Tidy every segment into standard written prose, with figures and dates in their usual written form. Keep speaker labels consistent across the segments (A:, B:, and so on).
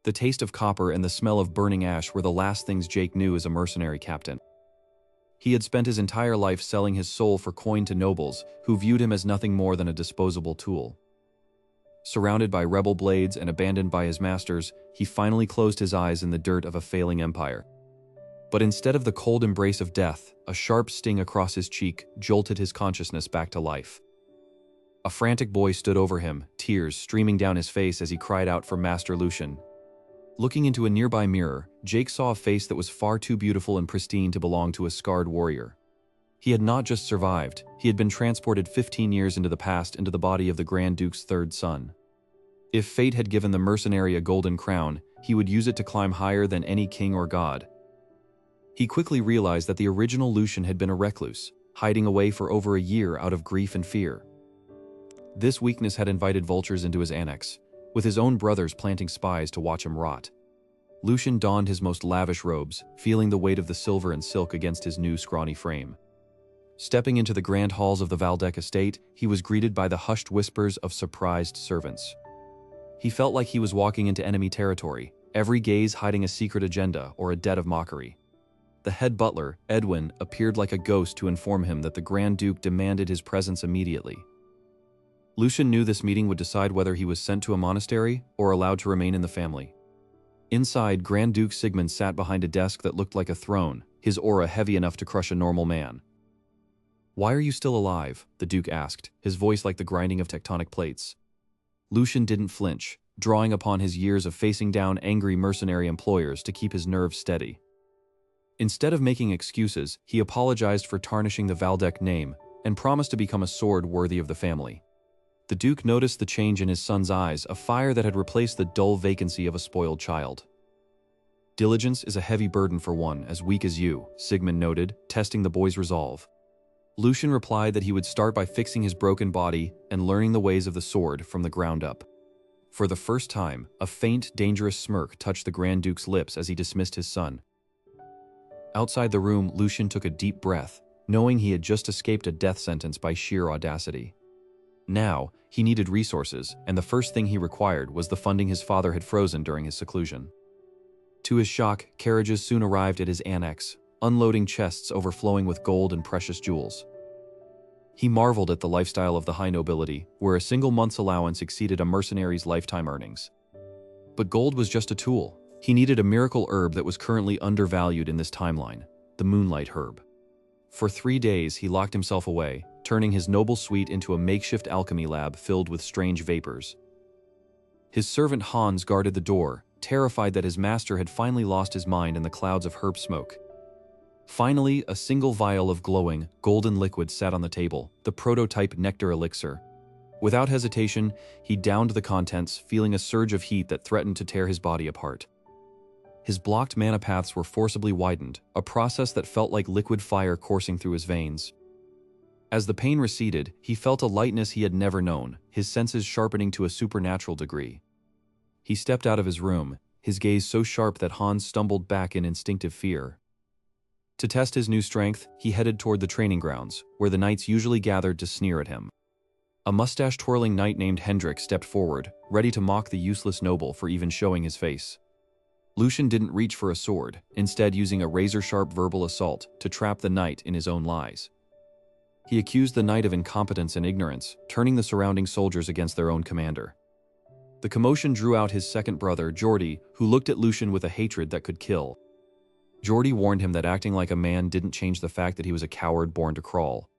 A: The taste of copper and the smell of burning ash were the last things Jake knew as a mercenary captain. He had spent his entire life selling his soul for coin to nobles, who viewed him as nothing more than a disposable tool. Surrounded by rebel blades and abandoned by his masters, he finally closed his eyes in the dirt of a failing empire. But instead of the cold embrace of death, a sharp sting across his cheek jolted his consciousness back to life. A frantic boy stood over him, tears streaming down his face as he cried out for Master Lucian. Looking into a nearby mirror, Jake saw a face that was far too beautiful and pristine to belong to a scarred warrior. He had not just survived, he had been transported 15 years into the past into the body of the Grand Duke's third son. If fate had given the mercenary a golden crown, he would use it to climb higher than any king or god. He quickly realized that the original Lucian had been a recluse, hiding away for over a year out of grief and fear. This weakness had invited vultures into his annex, with his own brothers planting spies to watch him rot. Lucian donned his most lavish robes, feeling the weight of the silver and silk against his new scrawny frame. Stepping into the grand halls of the Valdec estate, he was greeted by the hushed whispers of surprised servants. He felt like he was walking into enemy territory, every gaze hiding a secret agenda or a debt of mockery. The head butler, Edwin, appeared like a ghost to inform him that the Grand Duke demanded his presence immediately. Lucian knew this meeting would decide whether he was sent to a monastery or allowed to remain in the family. Inside, Grand Duke Sigmund sat behind a desk that looked like a throne, his aura heavy enough to crush a normal man. "Why are you still alive?" the Duke asked, his voice like the grinding of tectonic plates. Lucian didn't flinch, drawing upon his years of facing down angry mercenary employers to keep his nerves steady. Instead of making excuses, he apologized for tarnishing the Valdec name and promised to become a sword worthy of the family. The Duke noticed the change in his son's eyes, a fire that had replaced the dull vacancy of a spoiled child. "Diligence is a heavy burden for one as weak as you," Sigmund noted, testing the boy's resolve. Lucian replied that he would start by fixing his broken body and learning the ways of the sword from the ground up. For the first time, a faint, dangerous smirk touched the Grand Duke's lips as he dismissed his son. Outside the room, Lucian took a deep breath, knowing he had just escaped a death sentence by sheer audacity. Now, he needed resources, and the first thing he required was the funding his father had frozen during his seclusion. To his shock, carriages soon arrived at his annex, unloading chests overflowing with gold and precious jewels. He marveled at the lifestyle of the high nobility, where a single month's allowance exceeded a mercenary's lifetime earnings. But gold was just a tool. He needed a miracle herb that was currently undervalued in this timeline, the Moonlight Herb. For 3 days, he locked himself away, turning his noble suite into a makeshift alchemy lab filled with strange vapors. His servant Hans guarded the door, terrified that his master had finally lost his mind in the clouds of herb smoke. Finally, a single vial of glowing, golden liquid sat on the table, the prototype nectar elixir. Without hesitation, he downed the contents, feeling a surge of heat that threatened to tear his body apart. His blocked mana paths were forcibly widened, a process that felt like liquid fire coursing through his veins. As the pain receded, he felt a lightness he had never known, his senses sharpening to a supernatural degree. He stepped out of his room, his gaze so sharp that Hans stumbled back in instinctive fear. To test his new strength, he headed toward the training grounds, where the knights usually gathered to sneer at him. A mustache-twirling knight named Hendrik stepped forward, ready to mock the useless noble for even showing his face. Lucian didn't reach for a sword, instead using a razor-sharp verbal assault to trap the knight in his own lies. He accused the knight of incompetence and ignorance, turning the surrounding soldiers against their own commander. The commotion drew out his second brother, Jordi, who looked at Lucian with a hatred that could kill. Jordi warned him that acting like a man didn't change the fact that he was a coward born to crawl.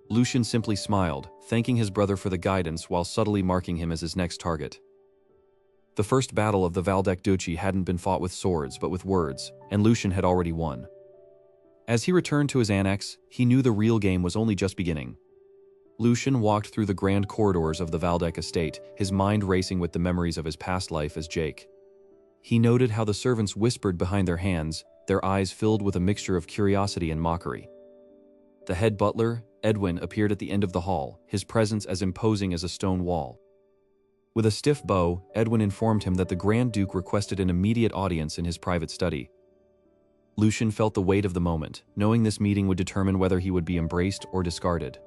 A: Lucian simply smiled, thanking his brother for the guidance while subtly marking him as his next target. The first battle of the Valdec Duchy hadn't been fought with swords but with words, and Lucian had already won. As he returned to his annex, he knew the real game was only just beginning. Lucian walked through the grand corridors of the Valdec estate, his mind racing with the memories of his past life as Jake. He noted how the servants whispered behind their hands, their eyes filled with a mixture of curiosity and mockery. The head butler, Edwin, appeared at the end of the hall, his presence as imposing as a stone wall. With a stiff bow, Edwin informed him that the Grand Duke requested an immediate audience in his private study. Lucian felt the weight of the moment, knowing this meeting would determine whether he would be embraced or discarded.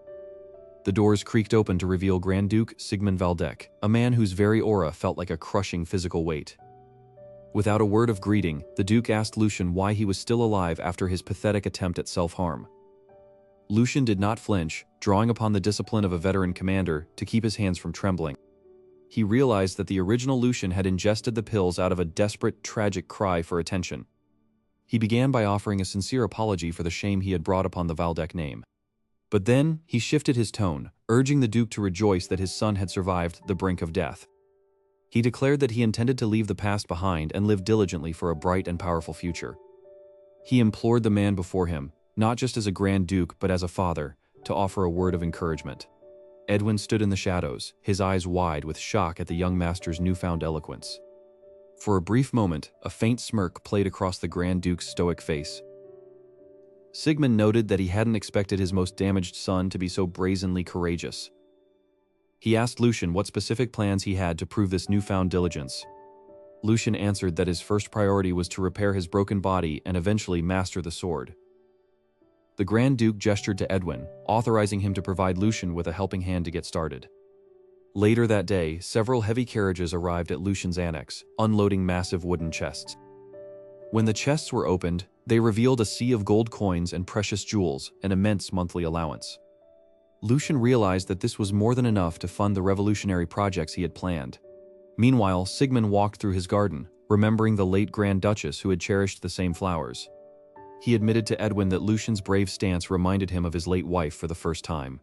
A: The doors creaked open to reveal Grand Duke Sigmund Valdec, a man whose very aura felt like a crushing physical weight. Without a word of greeting, the Duke asked Lucian why he was still alive after his pathetic attempt at self-harm. Lucian did not flinch, drawing upon the discipline of a veteran commander to keep his hands from trembling. He realized that the original Lucian had ingested the pills out of a desperate, tragic cry for attention. He began by offering a sincere apology for the shame he had brought upon the Valdec name. But then, he shifted his tone, urging the Duke to rejoice that his son had survived the brink of death. He declared that he intended to leave the past behind and live diligently for a bright and powerful future. He implored the man before him, not just as a Grand Duke but as a father, to offer a word of encouragement. Edwin stood in the shadows, his eyes wide with shock at the young master's newfound eloquence. For a brief moment, a faint smirk played across the Grand Duke's stoic face. Sigmund noted that he hadn't expected his most damaged son to be so brazenly courageous. He asked Lucian what specific plans he had to prove this newfound diligence. Lucian answered that his first priority was to repair his broken body and eventually master the sword. The Grand Duke gestured to Edwin, authorizing him to provide Lucian with a helping hand to get started. Later that day, several heavy carriages arrived at Lucian's annex, unloading massive wooden chests. When the chests were opened, they revealed a sea of gold coins and precious jewels, an immense monthly allowance. Lucian realized that this was more than enough to fund the revolutionary projects he had planned. Meanwhile, Sigmund walked through his garden, remembering the late Grand Duchess who had cherished the same flowers. He admitted to Edwin that Lucian's brave stance reminded him of his late wife for the first time.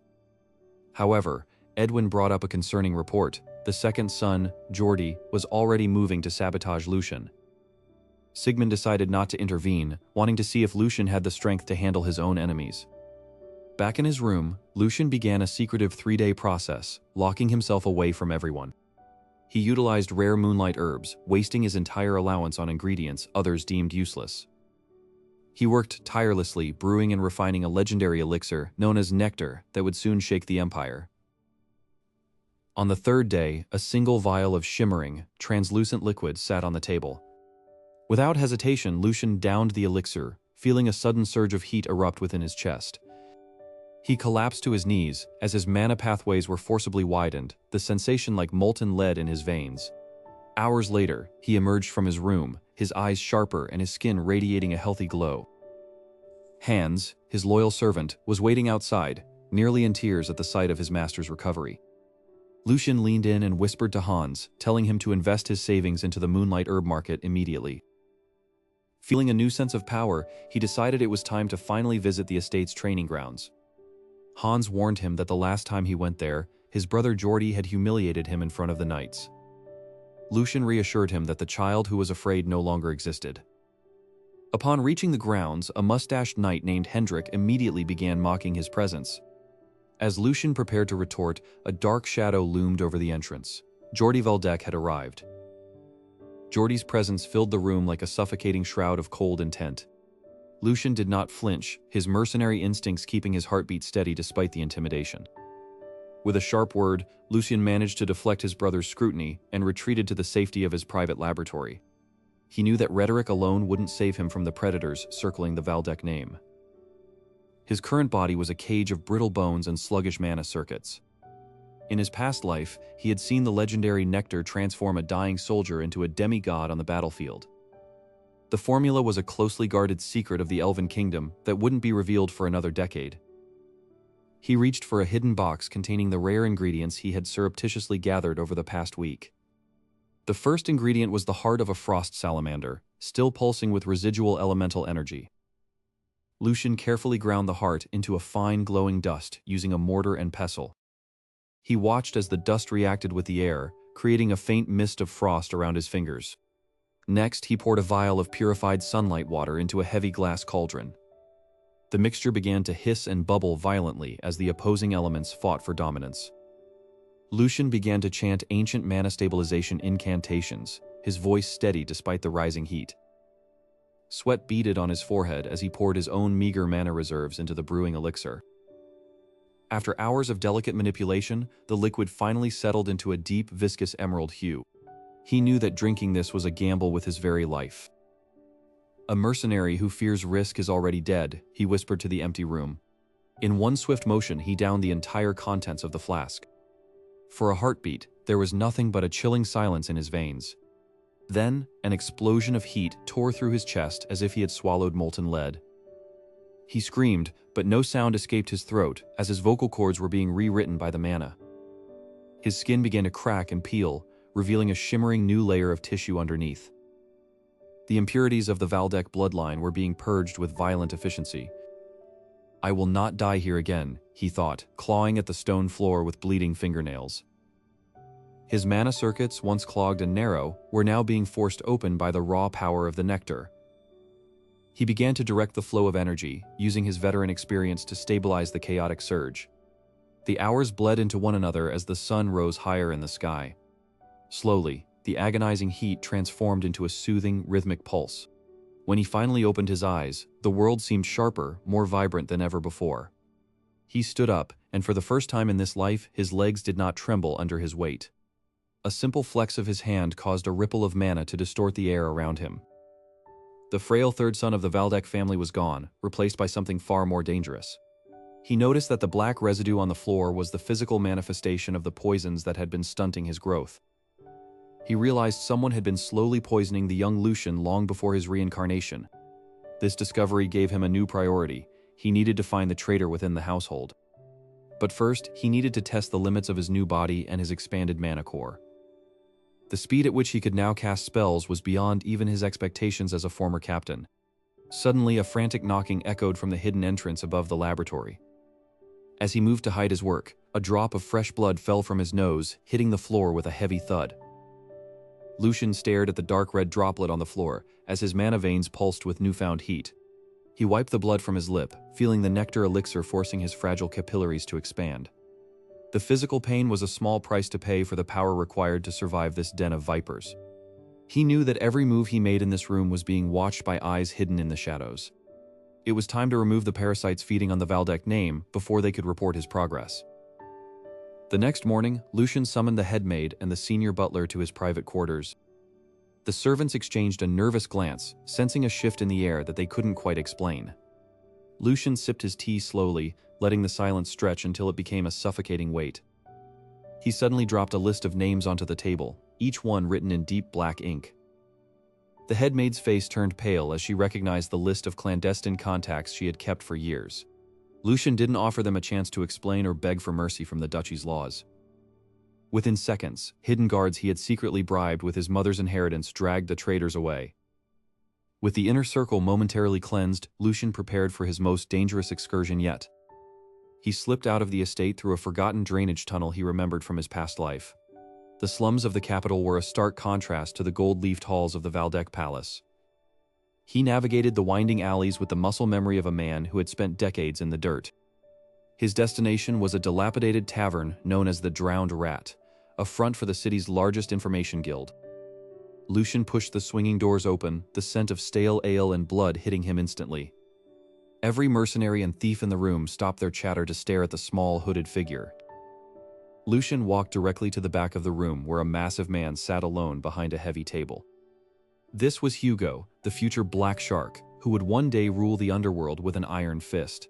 A: However, Edwin brought up a concerning report. The second son, Geordie, was already moving to sabotage Lucian. Sigmund decided not to intervene, wanting to see if Lucian had the strength to handle his own enemies. Back in his room, Lucian began a secretive 3-day process, locking himself away from everyone. He utilized rare moonlight herbs, wasting his entire allowance on ingredients others deemed useless. He worked tirelessly, brewing and refining a legendary elixir known as nectar that would soon shake the empire. On the 3rd day, a single vial of shimmering, translucent liquid sat on the table. Without hesitation, Lucian downed the elixir, feeling a sudden surge of heat erupt within his chest. He collapsed to his knees as his mana pathways were forcibly widened, the sensation like molten lead in his veins. Hours later, he emerged from his room, his eyes sharper and his skin radiating a healthy glow. Hans, his loyal servant, was waiting outside, nearly in tears at the sight of his master's recovery. Lucian leaned in and whispered to Hans, telling him to invest his savings into the moonlight herb market immediately. Feeling a new sense of power, he decided it was time to finally visit the estate's training grounds. Hans warned him that the last time he went there, his brother Geordie had humiliated him in front of the knights. Lucian reassured him that the child who was afraid no longer existed. Upon reaching the grounds, a mustached knight named Hendrik immediately began mocking his presence. As Lucian prepared to retort, a dark shadow loomed over the entrance. Geordie Valdec had arrived. Geordie's presence filled the room like a suffocating shroud of cold intent. Lucian did not flinch, his mercenary instincts keeping his heartbeat steady despite the intimidation. With a sharp word, Lucian managed to deflect his brother's scrutiny and retreated to the safety of his private laboratory. He knew that rhetoric alone wouldn't save him from the predators circling the Valdec name. His current body was a cage of brittle bones and sluggish mana circuits. In his past life, he had seen the legendary nectar transform a dying soldier into a demigod on the battlefield. The formula was a closely guarded secret of the Elven Kingdom that wouldn't be revealed for another decade. He reached for a hidden box containing the rare ingredients he had surreptitiously gathered over the past week. The first ingredient was the heart of a frost salamander, still pulsing with residual elemental energy. Lucian carefully ground the heart into a fine glowing dust using a mortar and pestle. He watched as the dust reacted with the air, creating a faint mist of frost around his fingers. Next, he poured a vial of purified sunlight water into a heavy glass cauldron. The mixture began to hiss and bubble violently as the opposing elements fought for dominance. Lucian began to chant ancient mana stabilization incantations, his voice steady despite the rising heat. Sweat beaded on his forehead as he poured his own meager mana reserves into the brewing elixir. After hours of delicate manipulation, the liquid finally settled into a deep, viscous emerald hue. He knew that drinking this was a gamble with his very life. "A mercenary who fears risk is already dead," he whispered to the empty room. In one swift motion, he downed the entire contents of the flask. For a heartbeat, there was nothing but a chilling silence in his veins. Then, an explosion of heat tore through his chest as if he had swallowed molten lead. He screamed, but no sound escaped his throat as his vocal cords were being rewritten by the mana. His skin began to crack and peel, revealing a shimmering new layer of tissue underneath. The impurities of the Valdek bloodline were being purged with violent efficiency. "I will not die here again," he thought, clawing at the stone floor with bleeding fingernails. His mana circuits, once clogged and narrow, were now being forced open by the raw power of the nectar. He began to direct the flow of energy, using his veteran experience to stabilize the chaotic surge. The hours bled into one another as the sun rose higher in the sky. Slowly, the agonizing heat transformed into a soothing, rhythmic pulse. When he finally opened his eyes, the world seemed sharper, more vibrant than ever before. He stood up, and for the first time in this life, his legs did not tremble under his weight. A simple flex of his hand caused a ripple of mana to distort the air around him. The frail third son of the Valdek family was gone, replaced by something far more dangerous. He noticed that the black residue on the floor was the physical manifestation of the poisons that had been stunting his growth. He realized someone had been slowly poisoning the young Lucian long before his reincarnation. This discovery gave him a new priority. He needed to find the traitor within the household. But first, he needed to test the limits of his new body and his expanded mana core. The speed at which he could now cast spells was beyond even his expectations as a former captain. Suddenly, a frantic knocking echoed from the hidden entrance above the laboratory. As he moved to hide his work, a drop of fresh blood fell from his nose, hitting the floor with a heavy thud. Lucian stared at the dark red droplet on the floor as his mana veins pulsed with newfound heat. He wiped the blood from his lip, feeling the nectar elixir forcing his fragile capillaries to expand. The physical pain was a small price to pay for the power required to survive this den of vipers. He knew that every move he made in this room was being watched by eyes hidden in the shadows. It was time to remove the parasites feeding on the Valdek name before they could report his progress. The next morning, Lucian summoned the headmaid and the senior butler to his private quarters. The servants exchanged a nervous glance, sensing a shift in the air that they couldn't quite explain. Lucian sipped his tea slowly, letting the silence stretch until it became a suffocating weight. He suddenly dropped a list of names onto the table, each one written in deep black ink. The headmaid's face turned pale as she recognized the list of clandestine contacts she had kept for years. Lucian didn't offer them a chance to explain or beg for mercy from the duchy's laws. Within seconds, hidden guards he had secretly bribed with his mother's inheritance dragged the traitors away. With the inner circle momentarily cleansed, Lucian prepared for his most dangerous excursion yet. He slipped out of the estate through a forgotten drainage tunnel he remembered from his past life. The slums of the capital were a stark contrast to the gold-leafed halls of the Valdek Palace. He navigated the winding alleys with the muscle memory of a man who had spent decades in the dirt. His destination was a dilapidated tavern known as the Drowned Rat, a front for the city's largest information guild. Lucian pushed the swinging doors open, the scent of stale ale and blood hitting him instantly. Every mercenary and thief in the room stopped their chatter to stare at the small, hooded figure. Lucian walked directly to the back of the room where a massive man sat alone behind a heavy table. This was Hugo, the future Black Shark, who would one day rule the underworld with an iron fist.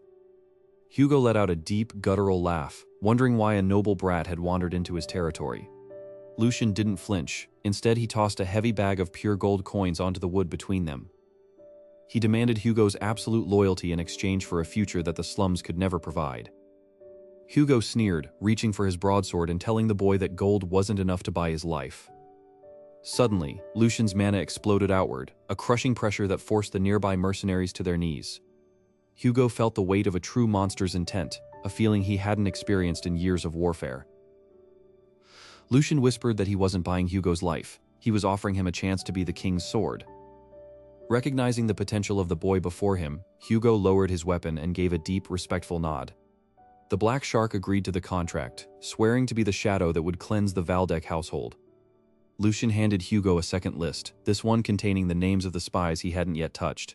A: Hugo let out a deep, guttural laugh, wondering why a noble brat had wandered into his territory. Lucian didn't flinch. Instead, he tossed a heavy bag of pure gold coins onto the wood between them. He demanded Hugo's absolute loyalty in exchange for a future that the slums could never provide. Hugo sneered, reaching for his broadsword and telling the boy that gold wasn't enough to buy his life. Suddenly, Lucian's mana exploded outward, a crushing pressure that forced the nearby mercenaries to their knees. Hugo felt the weight of a true monster's intent, a feeling he hadn't experienced in years of warfare. Lucian whispered that he wasn't buying Hugo's life, he was offering him a chance to be the king's sword. Recognizing the potential of the boy before him, Hugo lowered his weapon and gave a deep, respectful nod. The Black Shark agreed to the contract, swearing to be the shadow that would cleanse the Valdek household. Lucian handed Hugo a second list, this one containing the names of the spies he hadn't yet touched.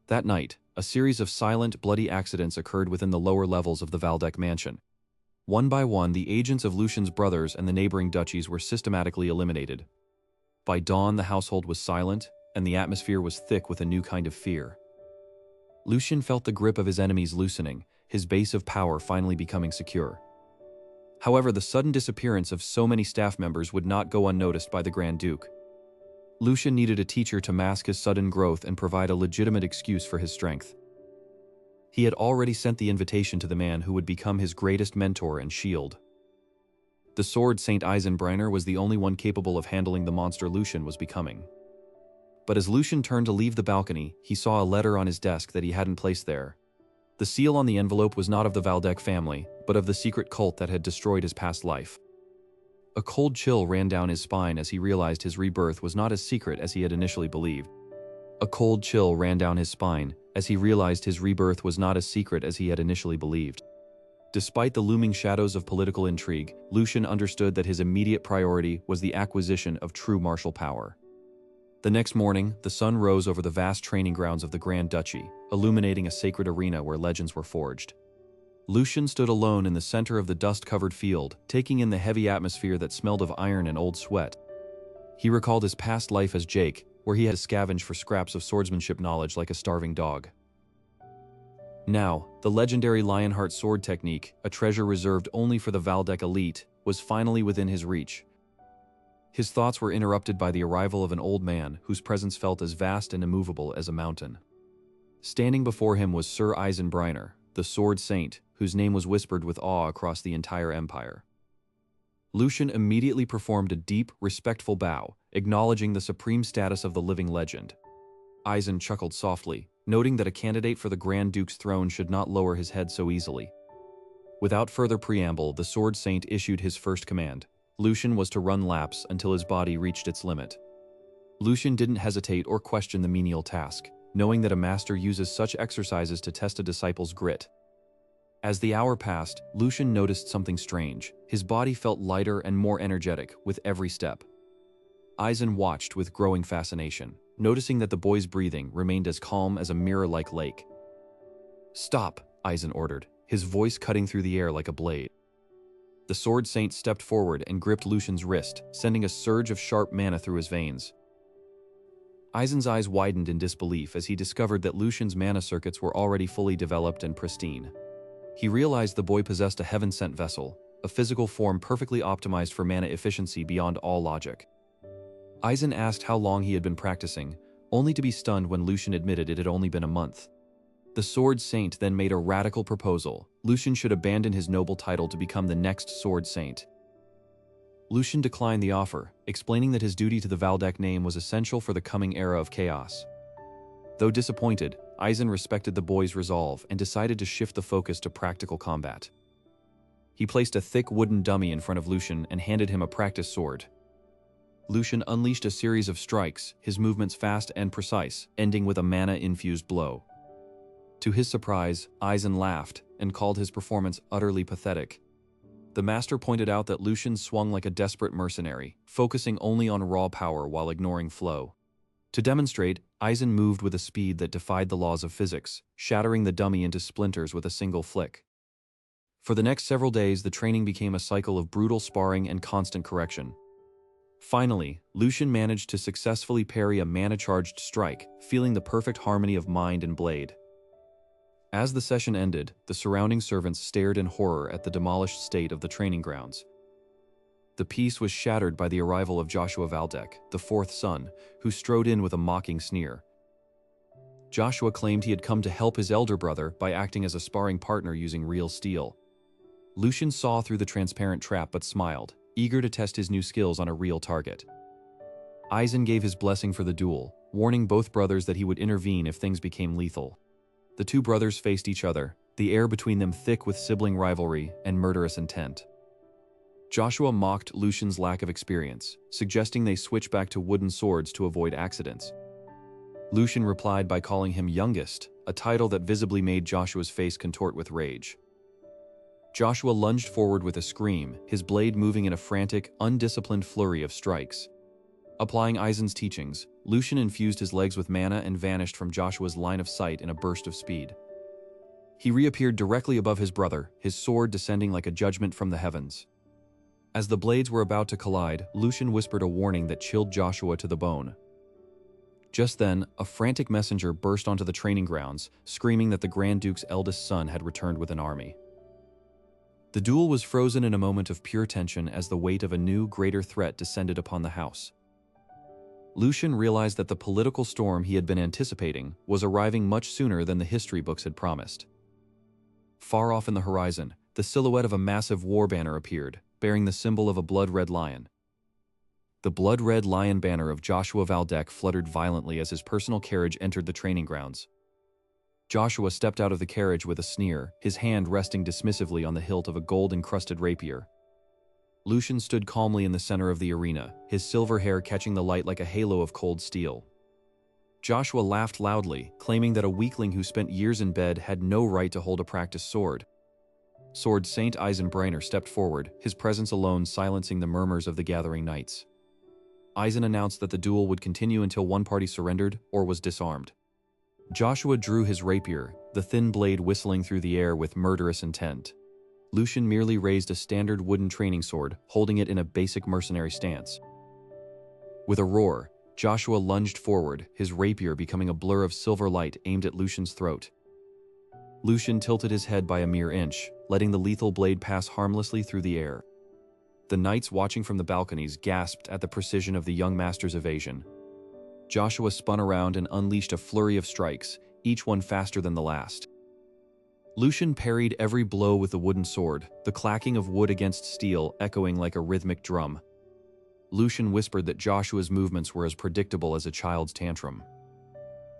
A: That night, a series of silent, bloody accidents occurred within the lower levels of the Valdek mansion. One by one, the agents of Lucian's brothers and the neighboring duchies were systematically eliminated. By dawn, the household was silent, and the atmosphere was thick with a new kind of fear. Lucian felt the grip of his enemies loosening, his base of power finally becoming secure. However, the sudden disappearance of so many staff members would not go unnoticed by the Grand Duke. Lucian needed a teacher to mask his sudden growth and provide a legitimate excuse for his strength. He had already sent the invitation to the man who would become his greatest mentor and shield. The sword Saint Eisenbrenner was the only one capable of handling the monster Lucian was becoming. But as Lucian turned to leave the balcony, he saw a letter on his desk that he hadn't placed there. The seal on the envelope was not of the Valdec family, but of the secret cult that had destroyed his past life. A cold chill ran down his spine as he realized his rebirth was not as secret as he had initially believed. A cold chill ran down his spine as he realized his rebirth was not as secret as he had initially believed. Despite the looming shadows of political intrigue, Lucian understood that his immediate priority was the acquisition of true martial power. The next morning, the sun rose over the vast training grounds of the Grand Duchy, illuminating a sacred arena where legends were forged. Lucian stood alone in the center of the dust-covered field, taking in the heavy atmosphere that smelled of iron and old sweat. He recalled his past life as Jake, where he had to scavenge for scraps of swordsmanship knowledge like a starving dog. Now, the legendary Lionheart sword technique, a treasure reserved only for the Valdec elite, was finally within his reach. His thoughts were interrupted by the arrival of an old man whose presence felt as vast and immovable as a mountain. Standing before him was Sir Eisenbrenner, the sword saint, whose name was whispered with awe across the entire empire. Lucian immediately performed a deep, respectful bow, acknowledging the supreme status of the living legend. Eisen chuckled softly, noting that a candidate for the Grand Duke's throne should not lower his head so easily. Without further preamble, the sword saint issued his first command. Lucian was to run laps until his body reached its limit. Lucian didn't hesitate or question the menial task, knowing that a master uses such exercises to test a disciple's grit. As the hour passed, Lucian noticed something strange. His body felt lighter and more energetic with every step. Eisen watched with growing fascination, noticing that the boy's breathing remained as calm as a mirror-like lake. "Stop," Eisen ordered, his voice cutting through the air like a blade. The sword saint stepped forward and gripped Lucian's wrist, sending a surge of sharp mana through his veins. Eisen's eyes widened in disbelief as he discovered that Lucian's mana circuits were already fully developed and pristine. He realized the boy possessed a heaven-sent vessel, a physical form perfectly optimized for mana efficiency beyond all logic. Eisen asked how long he had been practicing, only to be stunned when Lucian admitted it had only been a month. The sword saint then made a radical proposal. Lucian should abandon his noble title to become the next sword saint. Lucian declined the offer, explaining that his duty to the Valdec name was essential for the coming era of chaos. Though disappointed, Eisen respected the boy's resolve and decided to shift the focus to practical combat. He placed a thick wooden dummy in front of Lucian and handed him a practice sword. Lucian unleashed a series of strikes, his movements fast and precise, ending with a mana-infused blow. To his surprise, Eisen laughed and called his performance utterly pathetic. The master pointed out that Lucian swung like a desperate mercenary, focusing only on raw power while ignoring flow. To demonstrate, Eisen moved with a speed that defied the laws of physics, shattering the dummy into splinters with a single flick. For the next several days, the training became a cycle of brutal sparring and constant correction. Finally, Lucian managed to successfully parry a mana-charged strike, feeling the perfect harmony of mind and blade. As the session ended, the surrounding servants stared in horror at the demolished state of the training grounds. The peace was shattered by the arrival of Joshua Valdec, the fourth son, who strode in with a mocking sneer. Joshua claimed he had come to help his elder brother by acting as a sparring partner using real steel. Lucian saw through the transparent trap but smiled, eager to test his new skills on a real target. Eisen gave his blessing for the duel, warning both brothers that he would intervene if things became lethal. The two brothers faced each other, the air between them thick with sibling rivalry and murderous intent. Joshua mocked Lucian's lack of experience, suggesting they switch back to wooden swords to avoid accidents. Lucian replied by calling him youngest, a title that visibly made Joshua's face contort with rage. Joshua lunged forward with a scream, his blade moving in a frantic, undisciplined flurry of strikes. Applying Eisen's teachings, Lucian infused his legs with mana and vanished from Joshua's line of sight in a burst of speed. He reappeared directly above his brother, his sword descending like a judgment from the heavens. As the blades were about to collide, Lucian whispered a warning that chilled Joshua to the bone. Just then, a frantic messenger burst onto the training grounds, screaming that the Grand Duke's eldest son had returned with an army. The duel was frozen in a moment of pure tension as the weight of a new, greater threat descended upon the house. Lucian realized that the political storm he had been anticipating was arriving much sooner than the history books had promised. Far off in the horizon, the silhouette of a massive war banner appeared, bearing the symbol of a blood-red lion. The blood-red lion banner of Joshua Valdek fluttered violently as his personal carriage entered the training grounds. Joshua stepped out of the carriage with a sneer, his hand resting dismissively on the hilt of a gold-encrusted rapier. Lucian stood calmly in the center of the arena, his silver hair catching the light like a halo of cold steel. Joshua laughed loudly, claiming that a weakling who spent years in bed had no right to hold a practiced sword. Sword Saint Eisenbrenner stepped forward, his presence alone silencing the murmurs of the gathering knights. Eisen announced that the duel would continue until one party surrendered or was disarmed. Joshua drew his rapier, the thin blade whistling through the air with murderous intent. Lucian merely raised a standard wooden training sword, holding it in a basic mercenary stance. With a roar, Joshua lunged forward, his rapier becoming a blur of silver light aimed at Lucian's throat. Lucian tilted his head by a mere inch, letting the lethal blade pass harmlessly through the air. The knights watching from the balconies gasped at the precision of the young master's evasion. Joshua spun around and unleashed a flurry of strikes, each one faster than the last. Lucian parried every blow with the wooden sword, the clacking of wood against steel echoing like a rhythmic drum. Lucian whispered that Joshua's movements were as predictable as a child's tantrum.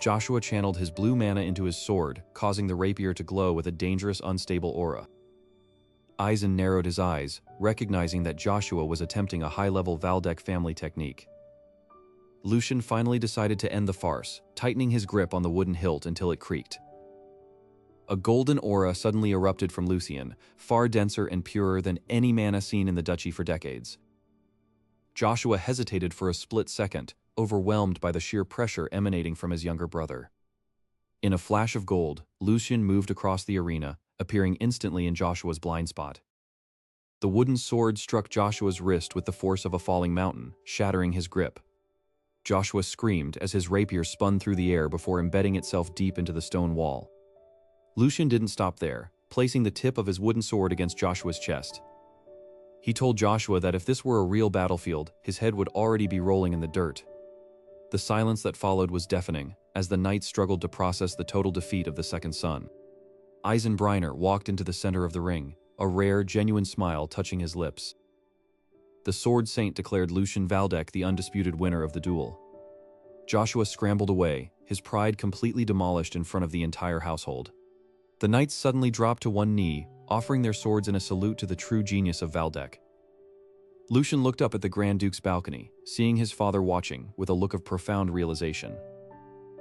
A: Joshua channeled his blue mana into his sword, causing the rapier to glow with a dangerous, unstable aura. Eisen narrowed his eyes, recognizing that Joshua was attempting a high-level Valdek family technique. Lucian finally decided to end the farce, tightening his grip on the wooden hilt until it creaked. A golden aura suddenly erupted from Lucian, far denser and purer than any mana seen in the duchy for decades. Joshua hesitated for a split second, overwhelmed by the sheer pressure emanating from his younger brother. In a flash of gold, Lucian moved across the arena, appearing instantly in Joshua's blind spot. The wooden sword struck Joshua's wrist with the force of a falling mountain, shattering his grip. Joshua screamed as his rapier spun through the air before embedding itself deep into the stone wall. Lucian didn't stop there, placing the tip of his wooden sword against Joshua's chest. He told Joshua that if this were a real battlefield, his head would already be rolling in the dirt. The silence that followed was deafening, as the knights struggled to process the total defeat of the second son. Eisenbrenner walked into the center of the ring, a rare, genuine smile touching his lips. The Sword Saint declared Lucian Valdek the undisputed winner of the duel. Joshua scrambled away, his pride completely demolished in front of the entire household. The knights suddenly dropped to one knee, offering their swords in a salute to the true genius of Valdek. Lucian looked up at the Grand Duke's balcony, seeing his father watching with a look of profound realization.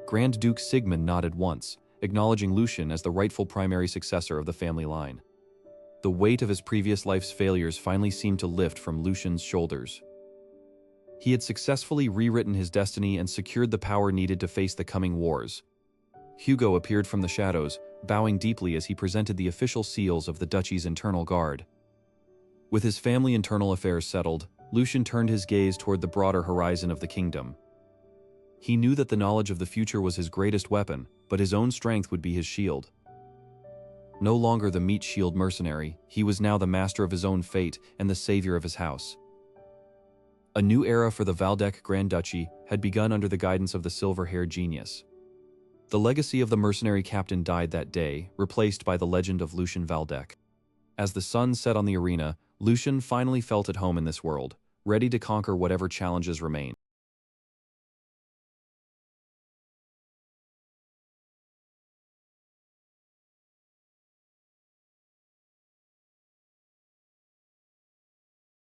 A: Grand Duke Sigmund nodded once, acknowledging Lucian as the rightful primary successor of the family line. The weight of his previous life's failures finally seemed to lift from Lucian's shoulders. He had successfully rewritten his destiny and secured the power needed to face the coming wars. Hugo appeared from the shadows, bowing deeply as he presented the official seals of the duchy's internal guard. With his family internal affairs settled, Lucian turned his gaze toward the broader horizon of the kingdom. He knew that the knowledge of the future was his greatest weapon, but his own strength would be his shield. No longer the meat-shield mercenary, he was now the master of his own fate and the savior of his house. A new era for the Valdek Grand Duchy had begun under the guidance of the silver-haired genius. The legacy of the mercenary captain died that day, replaced by the legend of Lucian Valdek. As the sun set on the arena, Lucian finally felt at home in this world, ready to conquer whatever challenges remained.